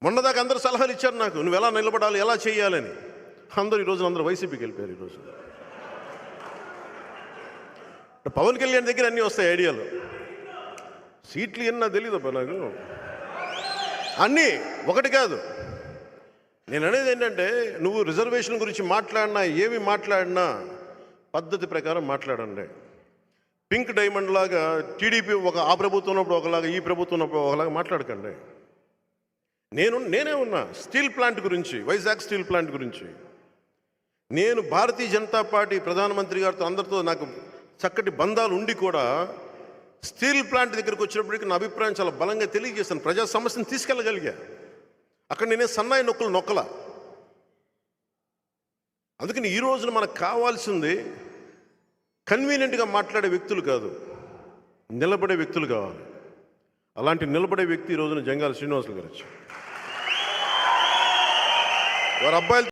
మొన్నదాకా అందరూ సలహాలు ఇచ్చారు నాకు, నువ్వు ఎలా నిలబడాలి, ఎలా చేయాలని. అందరూ వైసీపీకి వెళ్ళిపోయారు. ఈరోజు పవన్ కళ్యాణ్ దగ్గర అన్నీ వస్తాయి ఐడియాలు. సీట్లు ఎన్నా తెలియదబ్బా నాకు, అన్నీ ఒకటి కాదు. నేను అనేది ఏంటంటే, నువ్వు రిజర్వేషన్ గురించి మాట్లాడినా, ఏమి మాట్లాడినా పద్ధతి ప్రకారం మాట్లాడండి. పింక్ డైమండ్ లాగా టీడీపీ ఆ ప్రభుత్వం ఉన్నప్పుడు ఒకలాగా, ఈ ప్రభుత్వం ఉన్నప్పుడు ఒకలాగా మాట్లాడకండి. నేనే ఉన్నా స్టీల్ ప్లాంట్ గురించి, వైజాగ్ స్టీల్ ప్లాంట్ గురించి. నేను భారతీయ జనతా పార్టీ ప్రధానమంత్రి గారితో అందరితో నాకు చక్కటి బంధాలు ఉండి కూడా స్టీల్ ప్లాంట్ దగ్గరికి వచ్చినప్పటికీ నా అభిప్రాయం చాలా బలంగా తెలియజేశాను. ప్రజా సమస్యను తీసుకెళ్ళగలిగా. అక్కడ నేనే సన్నాయి నొక్కల. అందుకని ఈ రోజున మనకు కావాల్సింది కన్వీనియంట్గా మాట్లాడే వ్యక్తులు కాదు, నిలబడే వ్యక్తులు కావాలి. అలాంటి నిలబడే వ్యక్తి ఈ రోజున జంగాల శ్రీనివాసులు గారు వచ్చారు. వారి అబ్బాయిలు